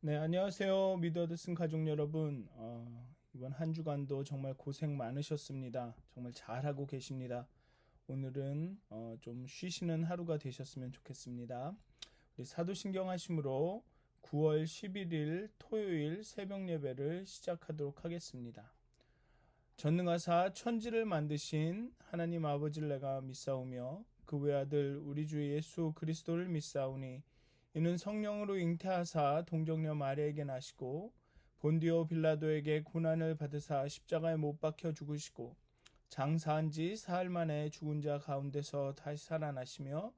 네, 안녕하세요. 미더드슨 가족 여러분. 이번 한 주간도 정말 고생 많으셨습니다. 정말 잘하고 계십니다. 오늘은 좀 쉬시는 하루가 되셨으면 좋겠습니다. 우리 사도신경 하심으로 9월 11일 토요일 새벽 예배를 시작하도록 하겠습니다. 전능하사 천지를 만드신 하나님 아버지를 내가 믿사오며 그 외아들 우리 주 예수 그리스도를 믿사오니 이는 성령으로 잉태하사 동정녀 마리아에게 나시고 본디오 빌라도에게 고난을 받으사 십자가에 못 박혀 죽으시고 장사한 지 사흘 만에 죽은 자 가운데서 다시 살아나시며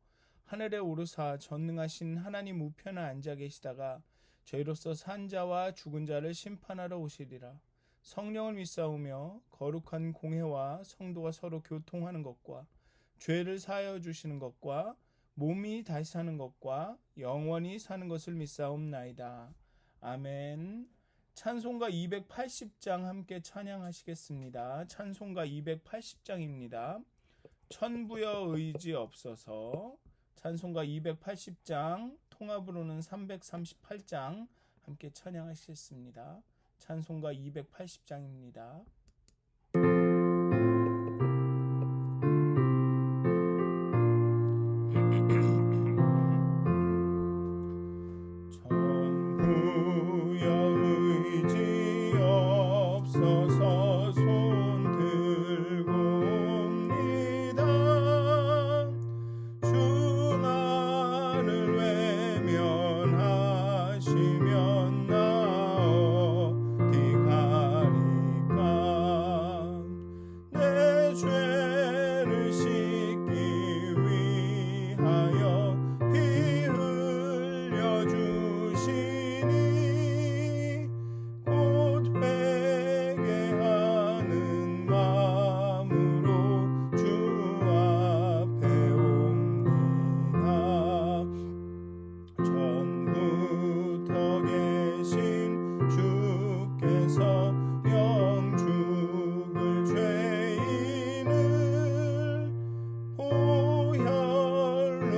하늘에 오르사 전능하신 하나님 우편에 앉아 계시다가 저희로서 산 자와 죽은 자를 심판하러 오시리라. 성령을 믿사오며 거룩한 공회와 성도가 서로 교통하는 것과 죄를 사하여 주시는 것과 몸이 다시 사는 것과 영원히 사는 것을 믿사옵나이다. 아멘. 찬송가 280장 함께 찬양하시겠습니다. 찬송가 280장입니다. 천부여 의지 없어서. 찬송가 280장, 통합으로는 338장 함께 찬양하시겠습니다. 찬송가 280장입니다. 천부여 의지 없어서 손 들고 옵니다. 주 나를 외면하시면 나 어디 가리까. 내 죄를 씻기 위하여 피 흘려 주시니 곧 회개하는 마음으로 주 앞에 옵니다. 전부터 계신 주께서 영죽을 죄인을 보혈로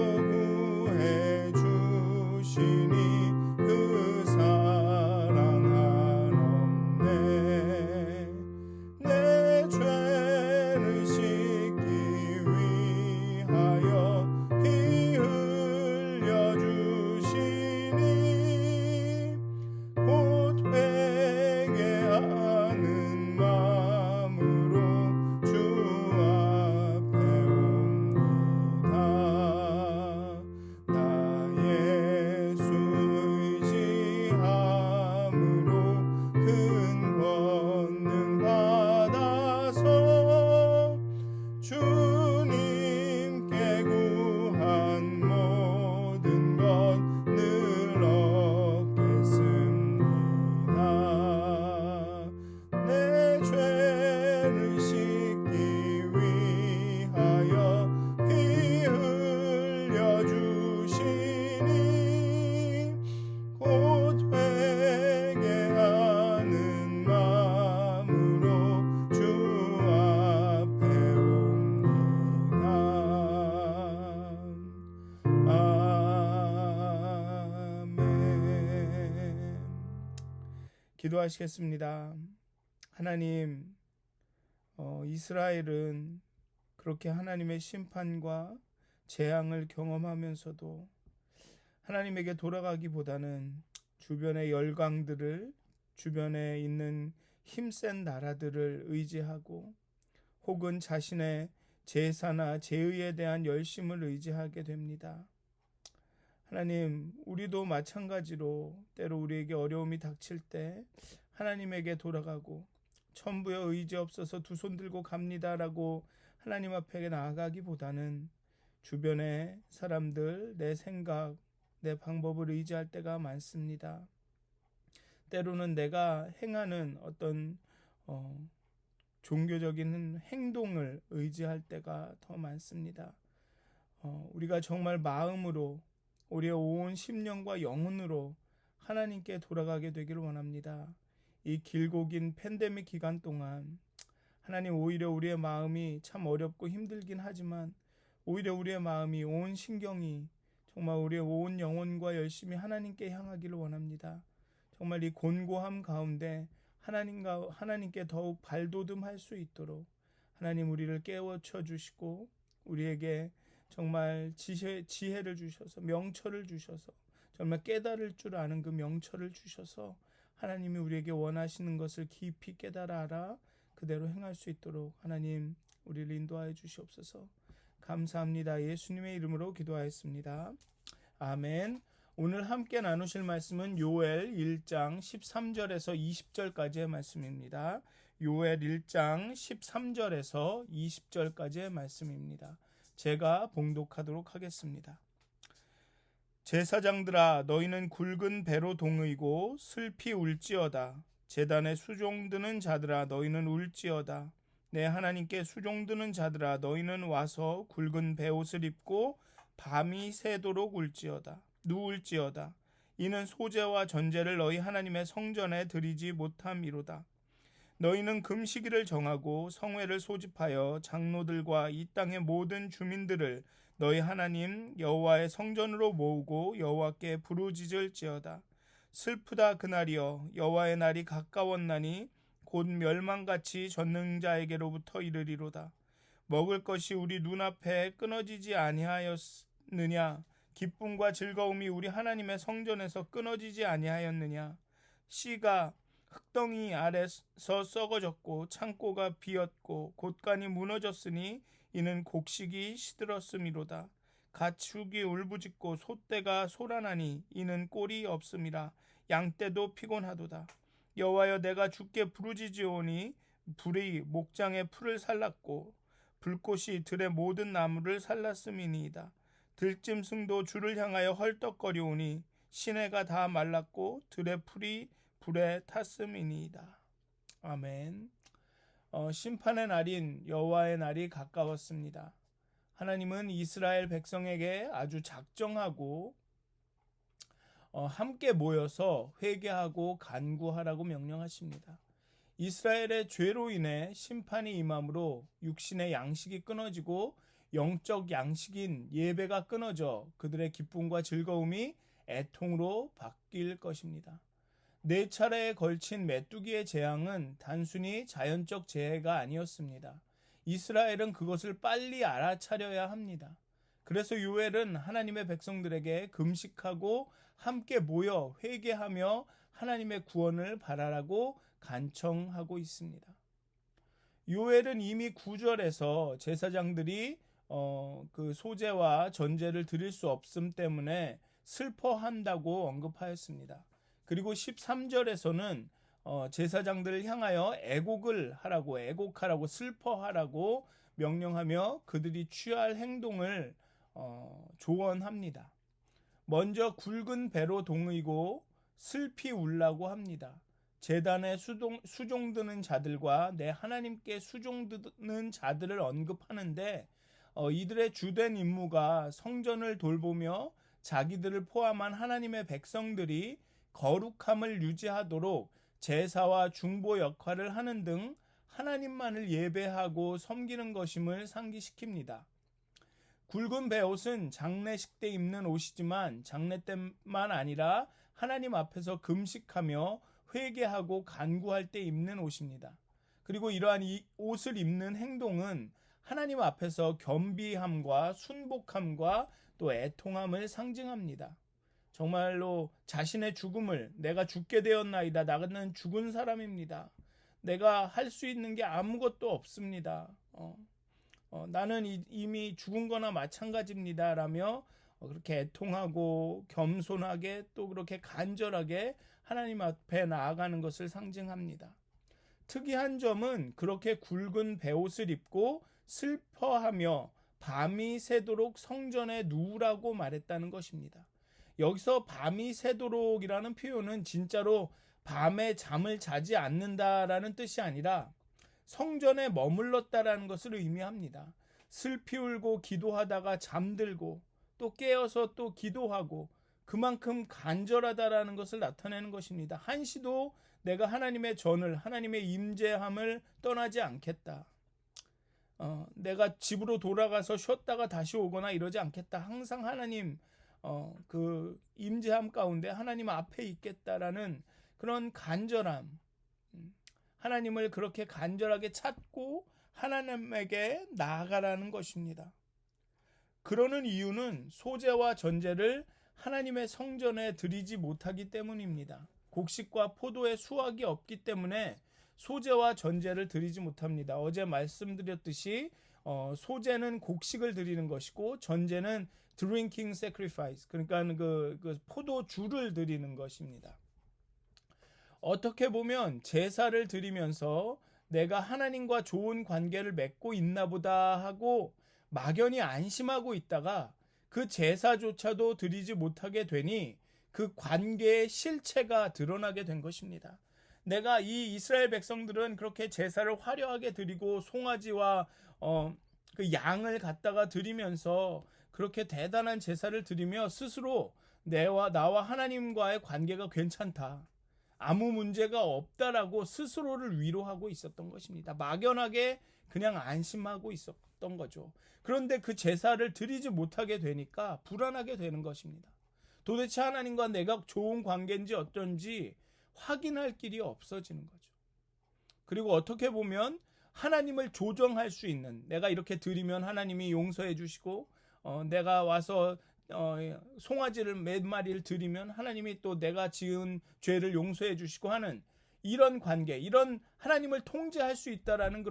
구해 주시니 그 사랑 한없네. 내 죄를 씻기 위하여 피 흘려 주시니 곧 회개하는 마음으로 주 앞에 옵니다. 나 예수 의지함으로 큰 권능 받아서 주님께 구한 모든 것 늘 얻겠습니다. 내 죄를 씻기 위하여 피 흘려 주시니 곧 회개하는 마음으로 주 앞에 옵니다. 아멘. 기도하시겠습니다. 하나님, 이스라엘은 그렇게 하나님의 심판과 재앙을 경험하면서도 하나님에게 돌아가기보다는 주변의 열강들을, 주변에 있는 힘센 나라들을 의지하고 혹은 자신의 제사나 제의에 대한 열심을 의지하게 됩니다. 하나님, 우리도 마찬가지로 때로 우리에게 어려움이 닥칠 때 하나님에게 돌아가고 천부여 의지 없어서 두 손 들고 갑니다라고 하나님 앞에 나아가기보다는 주변의 사람들, 내 생각, 내 방법을 의지할 때가 많습니다. 때로는 내가 행하는 어떤 종교적인 행동을 의지할 때가 더 많습니다. 우리가 정말 마음으로 우리의 온 심령과 영혼으로 하나님께 돌아가게 되기를 원합니다. 이 길고 긴 팬데믹 기간 동안 하나님, 오히려 우리의 마음이 참 어렵고 힘들긴 하지만 오히려 우리의 마음이, 온 신경이 정말 우리의 온 영혼과 열심히 하나님께 향하기를 원합니다. 정말 이 곤고함 가운데 하나님께 더욱 발돋움할 수 있도록 하나님 우리를 깨우쳐 주시고 우리에게 정말 지혜를 주셔서 명철을 주셔서 정말 깨달을 줄 아는 그 명철을 주셔서 하나님이 우리에게 원하시는 것을 깊이 깨달아 알아 그대로 행할 수 있도록 하나님 우리를 인도하여 주시옵소서. 감사합니다. 예수님의 이름으로 기도하였습니다. 아멘. 오늘 함께 나누실 말씀은 요엘 1장 13절에서 20절까지의 말씀입니다. 요엘 1장 13절에서 20절까지의 말씀입니다. 제가 봉독하도록 하겠습니다. 제사장들아 너희는 굵은 배로 동의고 슬피 울지어다. 제단에 수종드는 자들아 너희는 울지어다. 내 하나님께 수종드는 자들아 너희는 와서 굵은 베옷을 입고 밤이 새도록 울지어다. 누울지어다. 이는 소제와 전제를 너희 하나님의 성전에 드리지 못함이로다. 너희는 금시기를 정하고 성회를 소집하여 장로들과 이 땅의 모든 주민들을 너희 하나님 여호와의 성전으로 모으고 여호와께 부르짖을지어다. 슬프다 그날이여 여호와의 날이 가까웠나니 곧 멸망같이 전능자에게로부터 이르리로다. 먹을 것이 우리 눈앞에 끊어지지 아니하였느냐? 기쁨과 즐거움이 우리 하나님의 성전에서 끊어지지 아니하였느냐? 씨가 흙덩이 아래서 썩어졌고 창고가 비었고 곳간이 무너졌으니 이는 곡식이 시들었음이로다. 가축이 울부짖고 소떼가 소란하니 이는 꼴이 없음이라. 양떼도 피곤하도다. 여호와여 내가 주께 부르짖으오니 불이 목장의 풀을 살랐고 불꽃이 들의 모든 나무를 살랐음이니이다. 들짐승도 주를 향하여 헐떡거리오니 시내가 다 말랐고 들의 풀이 불에 탔음이니이다. 아멘. 심판의 날인 여호와의 날이 가까웠습니다. 하나님은 이스라엘 백성에게 아주 작정하고 함께 모여서 회개하고 간구하라고 명령하십니다. 이스라엘의 죄로 인해 심판이 임함으로 육신의 양식이 끊어지고 영적 양식인 예배가 끊어져 그들의 기쁨과 즐거움이 애통으로 바뀔 것입니다. 4차례에 걸친 메뚜기의 재앙은 단순히 자연적 재해가 아니었습니다. 이스라엘은 그것을 빨리 알아차려야 합니다. 그래서 요엘은 하나님의 백성들에게 금식하고 함께 모여 회개하며 하나님의 구원을 바라라고 간청하고 있습니다. 요엘은 이미 9절에서 제사장들이 그 소제와 전제를 드릴 수 없음 때문에 슬퍼한다고 언급하였습니다. 그리고 13절에서는 제사장들을 향하여 애곡하라고 슬퍼하라고 명령하며 그들이 취할 행동을 조언합니다. 먼저 굵은 배로 동이고 슬피 울라고 합니다. 제단에 수종드는 자들과 내 하나님께 수종드는 자들을 언급하는데 이들의 주된 임무가 성전을 돌보며 자기들을 포함한 하나님의 백성들이 거룩함을 유지하도록 제사와 중보 역할을 하는 등 하나님만을 예배하고 섬기는 것임을 상기시킵니다. 굵은 베옷은 장례식 때 입는 옷이지만 장례 때만 아니라 하나님 앞에서 금식하며 회개하고 간구할 때 입는 옷입니다. 그리고 이러한 이 옷을 입는 행동은 하나님 앞에서 겸비함과 순복함과 또 애통함을 상징합니다. 정말로 자신의 죽음을 내가 죽게 되었나이다. 나는 죽은 사람입니다. 내가 할 수 있는 게 아무것도 없습니다. 나는 이미 죽은 거나 마찬가지입니다. 라며 그렇게 애통하고 겸손하게 또 그렇게 간절하게 하나님 앞에 나아가는 것을 상징합니다. 특이한 점은 그렇게 굵은 베옷을 입고 슬퍼하며 밤이 새도록 성전에 누우라고 말했다는 것입니다. 여기서 밤이 새도록이라는 표현은 진짜로 밤에 잠을 자지 않는다라는 뜻이 아니라 성전에 머물렀다라는 것을 의미합니다. 슬피 울고 기도하다가 잠들고 또 깨어서 또 기도하고 그만큼 간절하다라는 것을 나타내는 것입니다. 한시도 내가 하나님의 전을 하나님의 임재함을 떠나지 않겠다. 내가 집으로 돌아가서 쉬었다가 다시 오거나 이러지 않겠다. 항상 하나님 그 임재함 가운데 하나님 앞에 있겠다라는 그런 간절함, 하나님을 그렇게 간절하게 찾고 하나님에게 나아가라는 것입니다. 그러는 이유는 소재와 전제를 하나님의 성전에 드리지 못하기 때문입니다. 곡식과 포도의 수확이 없기 때문에 소재와 전제를 드리지 못합니다. 어제 말씀드렸듯이 소재는 곡식을 드리는 것이고 전제는 drinking sacrifice, 그러니까 그 포도주를 드리는 것입니다. 어떻게 보면 제사를 드리면서 내가 하나님과 좋은 관계를 맺고 있나 보다 하고 막연히 안심하고 있다가 그 제사조차도 드리지 못하게 되니 그 관계의 실체가 드러나게 된 것입니다. 내가 이 이스라엘 백성들은 그렇게 제사를 화려하게 드리고 송아지와 그 양을 갖다가 드리면서 그렇게 대단한 제사를 드리며 스스로 나와 하나님과의 관계가 괜찮다, 아무 문제가 없다라고 스스로를 위로하고 있었던 것입니다. 막연하게 그냥 안심하고 있었던 거죠. 그런데 그 제사를 드리지 못하게 되니까 불안하게 되는 것입니다. 도대체 하나님과 내가 좋은 관계인지 어쩐지 확인할 길이 없어지는 거죠. 그리고 어떻게 보면 하나님을 조정할 수 있는, 내가 이렇게 드리면 하나님이 용서해 주시고 내가 와서 송아지를 몇 마리를 드리면 하나님이 또 내가 지은 죄를 용서해 주시고 하는 이런 관계, 이런 하나님을 통제할 수 있다라는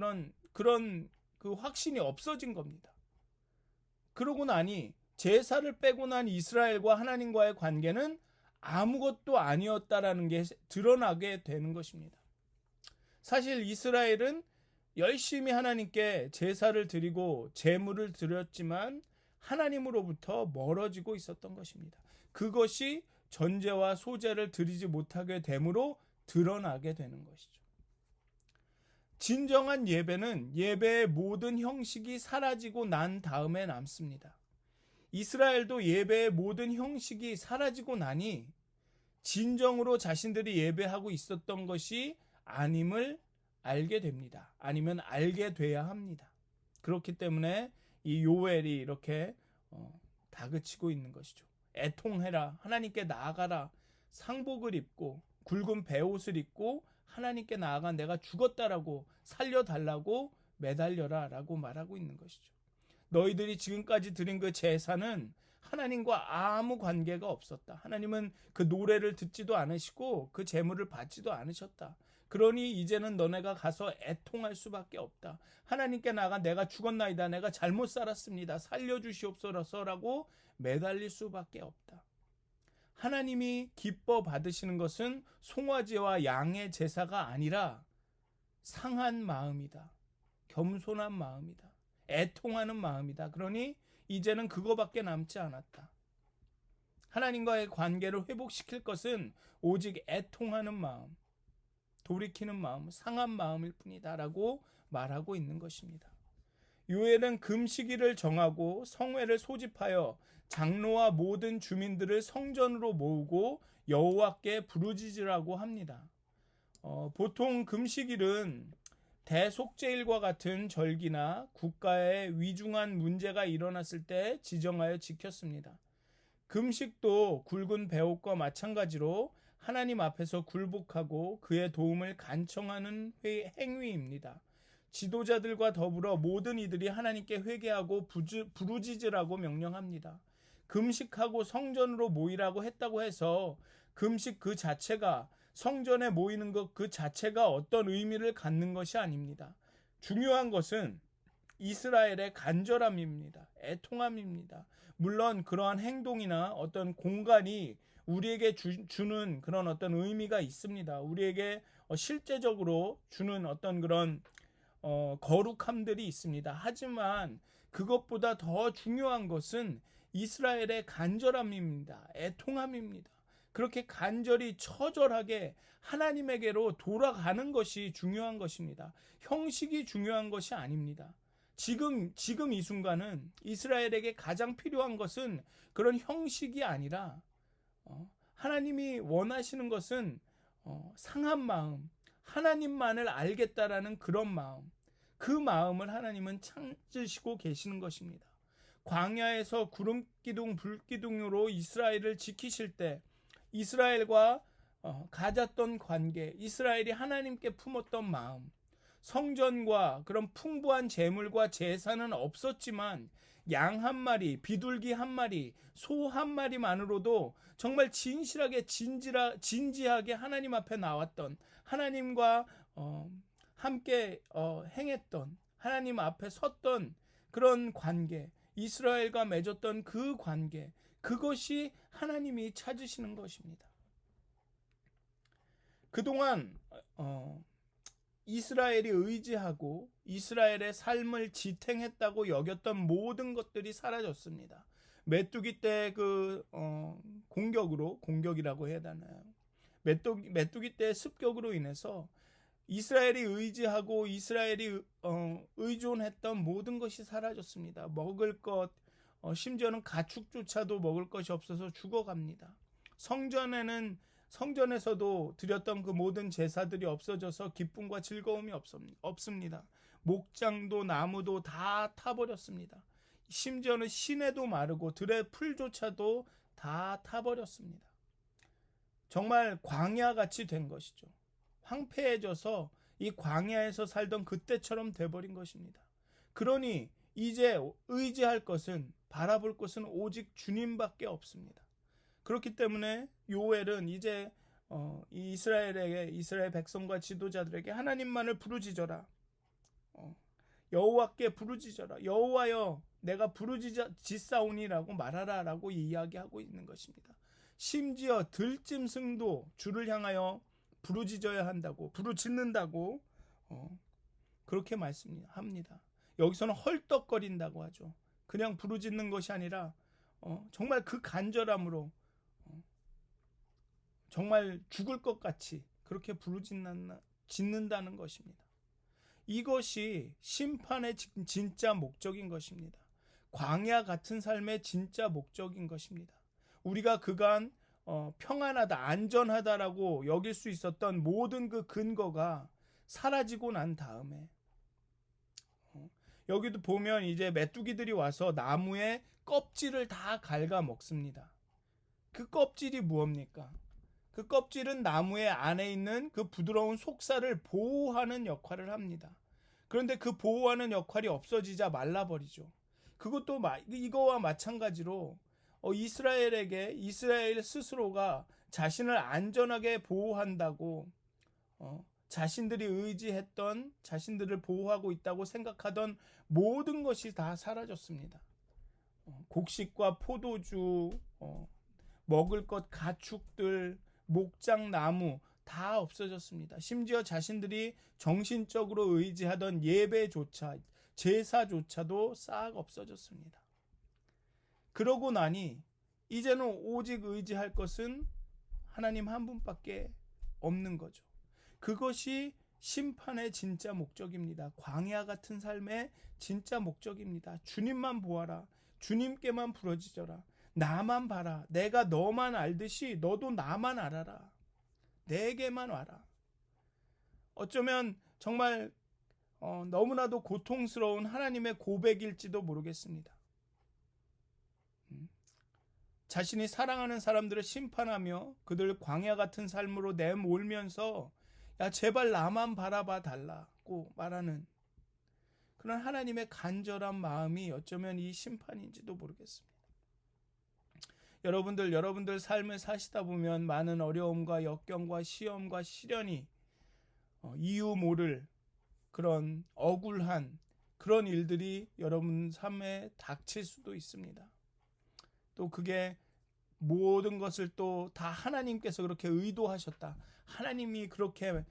그런 그 확신이 없어진 겁니다. 그러고 나니 제사를 빼고 난 이스라엘과 하나님과의 관계는 아무것도 아니었다라는 게 드러나게 되는 것입니다. 사실 이스라엘은 열심히 하나님께 제사를 드리고 제물을 드렸지만 하나님으로부터 멀어지고 있었던 것입니다. 그것이 전제와 소제를 드리지 못하게 됨으로 드러나게 되는 것이죠. 진정한 예배는 예배의 모든 형식이 사라지고 난 다음에 남습니다. 이스라엘도 예배의 모든 형식이 사라지고 나니 진정으로 자신들이 예배하고 있었던 것이 아님을 알게 됩니다. 아니면 알게 돼야 합니다. 그렇기 때문에 이 요엘이 이렇게 다그치고 있는 것이죠. 애통해라, 하나님께 나아가라, 상복을 입고 굵은 베옷을 입고 하나님께 나아가 내가 죽었다라고 살려달라고 매달려라 라고 말하고 있는 것이죠. 너희들이 지금까지 드린 그 제사는 하나님과 아무 관계가 없었다. 하나님은 그 노래를 듣지도 않으시고 그 제물을 받지도 않으셨다. 그러니 이제는 너네가 가서 애통할 수밖에 없다. 하나님께 나가 내가 죽었나이다, 내가 잘못 살았습니다, 살려주시옵소서라고 매달릴 수밖에 없다. 하나님이 기뻐 받으시는 것은 송아지와 양의 제사가 아니라 상한 마음이다, 겸손한 마음이다, 애통하는 마음이다. 그러니 이제는 그거밖에 남지 않았다. 하나님과의 관계를 회복시킬 것은 오직 애통하는 마음, 돌이키는 마음, 상한 마음일 뿐이다 라고 말하고 있는 것입니다. 요엘은 금식일을 정하고 성회를 소집하여 장로와 모든 주민들을 성전으로 모으고 여호와께 부르짖으라고 합니다. 보통 금식일은 대속죄일과 같은 절기나 국가에 위중한 문제가 일어났을 때 지정하여 지켰습니다. 금식도 굵은 배옷과 마찬가지로 하나님 앞에서 굴복하고 그의 도움을 간청하는 행위입니다. 지도자들과 더불어 모든 이들이 하나님께 회개하고 부르짖으라고 명령합니다. 금식하고 성전으로 모이라고 했다고 해서 금식 그 자체가, 성전에 모이는 것 그 자체가 어떤 의미를 갖는 것이 아닙니다. 중요한 것은 이스라엘의 간절함입니다. 애통함입니다. 물론 그러한 행동이나 어떤 공간이 우리에게 주는 그런 어떤 의미가 있습니다. 우리에게 실제적으로 주는 어떤 그런 거룩함들이 있습니다. 하지만 그것보다 더 중요한 것은 이스라엘의 간절함입니다. 애통함입니다. 그렇게 간절히 처절하게 하나님에게로 돌아가는 것이 중요한 것입니다. 형식이 중요한 것이 아닙니다. 지금 이 순간은 이스라엘에게 가장 필요한 것은 그런 형식이 아니라 하나님이 원하시는 것은 상한 마음, 하나님만을 알겠다라는 그런 마음, 그 마음을 하나님은 찾으시고 계시는 것입니다. 광야에서 구름기둥 불기둥으로 이스라엘을 지키실 때 이스라엘과 가졌던 관계, 이스라엘이 하나님께 품었던 마음, 성전과 그런 풍부한 재물과 제사는 없었지만 양 한 마리, 비둘기 한 마리, 소 한 마리만으로도 정말 진실하게 진지하게 하나님 앞에 나왔던, 하나님과 함께 행했던, 하나님 앞에 섰던 그런 관계, 이스라엘과 맺었던 그 관계, 그것이 하나님이 찾으시는 것입니다. 그동안 이스라엘이 의지하고 이스라엘의 삶을 지탱했다고 여겼던 모든 것들이 사라졌습니다. 메뚜기 때 공격이라고 해야 되나요? 메뚜기 때 습격으로 인해서 이스라엘이 의지하고 이스라엘이 의존했던 모든 것이 사라졌습니다. 먹을 것, 심지어는 가축조차도 먹을 것이 없어서 죽어갑니다. 성전에서도 드렸던 그 모든 제사들이 없어져서 기쁨과 즐거움이 없습니다. 목장도 나무도 다 타버렸습니다. 심지어는 시내도 마르고 들의 풀조차도 다 타버렸습니다. 정말 광야같이 된 것이죠. 황폐해져서 이 광야에서 살던 그때처럼 돼버린 것입니다. 그러니 이제 의지할 것은, 바라볼 것은 오직 주님밖에 없습니다. 그렇기 때문에 요엘은 이제 이스라엘 백성과 지도자들에게 하나님만을 부르짖어라. 여호와께 부르짖어라. 여호와여, 내가 부르짖사오니라고 말하라라고 이야기하고 있는 것입니다. 심지어 들짐승도 주를 향하여 부르짖어야 한다고, 부르짖는다고 그렇게 말씀합니다. 여기서는 헐떡거린다고 하죠. 그냥 부르짖는 것이 아니라 정말 그 간절함으로 정말 죽을 것 같이 그렇게 부르짖는다는 것입니다. 이것이 심판의 진짜 목적인 것입니다. 광야 같은 삶의 진짜 목적인 것입니다. 우리가 그간 평안하다, 안전하다라고 여길 수 있었던 모든 그 근거가 사라지고 난 다음에 여기도 보면 이제 메뚜기들이 와서 나무의 껍질을 다 갉아 먹습니다. 그 껍질이 무엇입니까? 그 껍질은 나무의 안에 있는 그 부드러운 속살을 보호하는 역할을 합니다. 그런데 그 보호하는 역할이 없어지자 말라버리죠. 그것도 이거와 마찬가지로 이스라엘 스스로가 자신을 안전하게 보호한다고 자신들이 의지했던, 자신들을 보호하고 있다고 생각하던 모든 것이 다 사라졌습니다. 곡식과 포도주, 먹을 것, 가축들, 목장, 나무 다 없어졌습니다. 심지어 자신들이 정신적으로 의지하던 예배조차, 제사조차도 싹 없어졌습니다. 그러고 나니 이제는 오직 의지할 것은 하나님 한 분밖에 없는 거죠. 그것이 심판의 진짜 목적입니다. 광야 같은 삶의 진짜 목적입니다. 주님만 보아라. 주님께만 부르짖어라. 나만 봐라. 내가 너만 알듯이 너도 나만 알아라. 내게만 와라. 어쩌면 정말 너무나도 고통스러운 하나님의 고백일지도 모르겠습니다. 자신이 사랑하는 사람들을 심판하며 그들 광야 같은 삶으로 내몰면서 야 제발 나만 바라봐 달라고 말하는 그런 하나님의 간절한 마음이 어쩌면 이 심판인지도 모르겠습니다. 여러분들 삶을 사시다 보면 많은 어려움과 역경과 시험과 시련이 이유 모를 그런 억울한 그런 일들이 여러분 삶에 닥칠 수도 있습니다. 또 그게 모든 것을 또 다 하나님께서 그렇게 의도하셨다. 하나님이 그렇게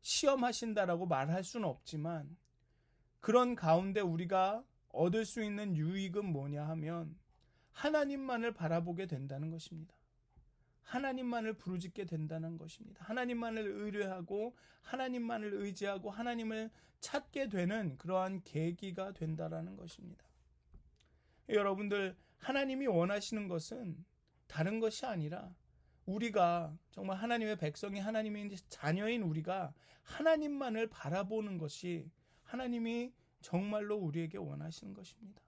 시험하신다라고 말할 수는 없지만 그런 가운데 우리가 얻을 수 있는 유익은 뭐냐 하면 하나님만을 바라보게 된다는 것입니다. 하나님만을 부르짖게 된다는 것입니다. 하나님만을 의뢰하고 하나님만을 의지하고 하나님을 찾게 되는 그러한 계기가 된다라는 것입니다. 여러분들 하나님이 원하시는 것은 다른 것이 아니라 우리가 정말 하나님의 백성이 하나님의 자녀인 우리가 하나님만을 바라보는 것이 하나님이 정말로 우리에게 원하시는 것입니다.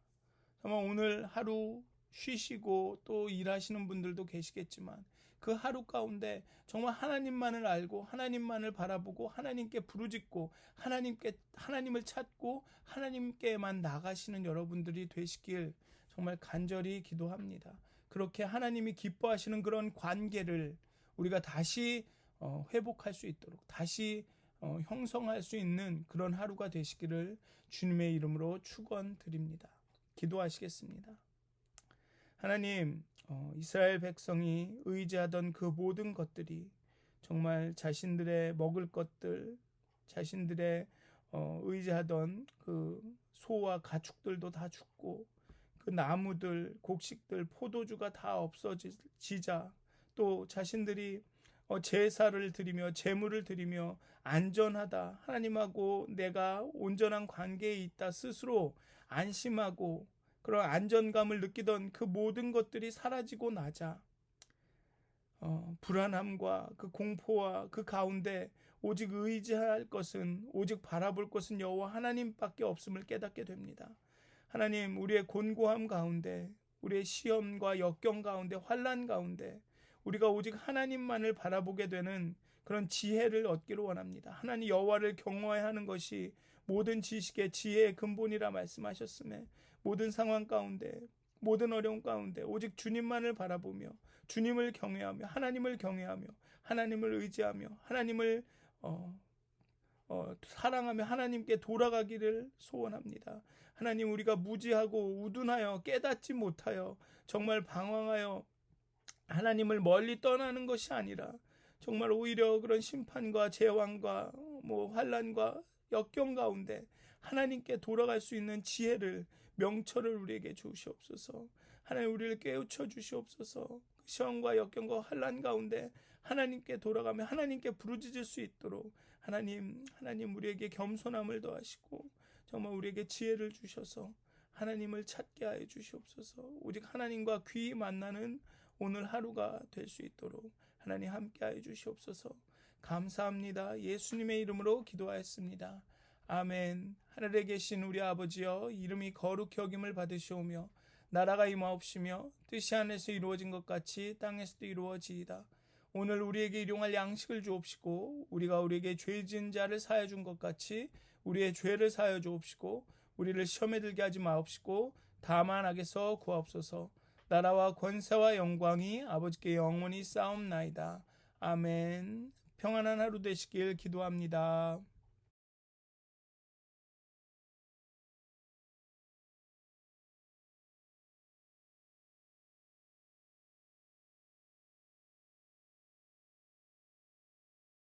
정말 오늘 하루 쉬시고 또 일하시는 분들도 계시겠지만 그 하루 가운데 정말 하나님만을 알고 하나님만을 바라보고 하나님께 부르짖고 하나님을 찾고 하나님께만 나가시는 여러분들이 되시길 정말 간절히 기도합니다. 그렇게 하나님이 기뻐하시는 그런 관계를 우리가 다시 회복할 수 있도록 다시 형성할 수 있는 그런 하루가 되시기를 주님의 이름으로 축원드립니다. 기도하시겠습니다. 하나님, 이스라엘 백성이 의지하던 그 모든 것들이 정말 자신들의 먹을 것들, 자신들의 의지하던 그 소와 가축들도 다 죽고 그 나무들, 곡식들, 포도주가 다 없어지자 또 자신들이 제사를 드리며 제물을 드리며 안전하다, 하나님하고 내가 온전한 관계에 있다 스스로 안심하고 그런 안전감을 느끼던 그 모든 것들이 사라지고 나자 불안함과 그 공포와 그 가운데 오직 의지할 것은 오직 바라볼 것은 여호와 하나님밖에 없음을 깨닫게 됩니다. 하나님, 우리의 곤고함 가운데 우리의 시험과 역경 가운데 환난 가운데 우리가 오직 하나님만을 바라보게 되는 그런 지혜를 얻기를 원합니다. 하나님 여호와를 경외해야 하는 것이 모든 지식의 지혜의 근본이라 말씀하셨음에 모든 상황 가운데 모든 어려움 가운데 오직 주님만을 바라보며 주님을 경외하며 하나님을 경외하며 하나님을 의지하며 하나님을 사랑하며 하나님께 돌아가기를 소원합니다. 하나님, 우리가 무지하고 우둔하여 깨닫지 못하여 정말 방황하여 하나님을 멀리 떠나는 것이 아니라 정말 오히려 그런 심판과 재앙과 환난과 역경 가운데 하나님께 돌아갈 수 있는 지혜를 명철을 우리에게 주시옵소서. 하나님, 우리를 깨우쳐 주시옵소서. 시험과 역경과 환난 가운데 하나님께 돌아가며 하나님께 부르짖을 수 있도록 하나님 우리에게 겸손함을 더하시고 정말 우리에게 지혜를 주셔서 하나님을 찾게 하여 주시옵소서. 오직 하나님과 귀히 만나는 오늘 하루가 될 수 있도록 하나님 함께 하여 주시옵소서. 감사합니다. 예수님의 이름으로 기도하였습니다. 아멘. 하늘에 계신 우리 아버지여, 이름이 거룩히 여김을 받으시오며 나라가 임하옵시며 뜻이 하늘에서 이루어진 것 같이 땅에서도 이루어지이다. 오늘 우리에게 일용할 양식을 주옵시고 우리가 우리에게 죄 지은 자를 사하여 준 것 같이 우리의 죄를 사하여 주옵시고 우리를 시험에 들게 하지 마옵시고 다만 악에서 구하옵소서. 나라와 권세와 영광이 아버지께 영원히 쌓옵나이다. 아멘. 평안한 하루 되시길 기도합니다.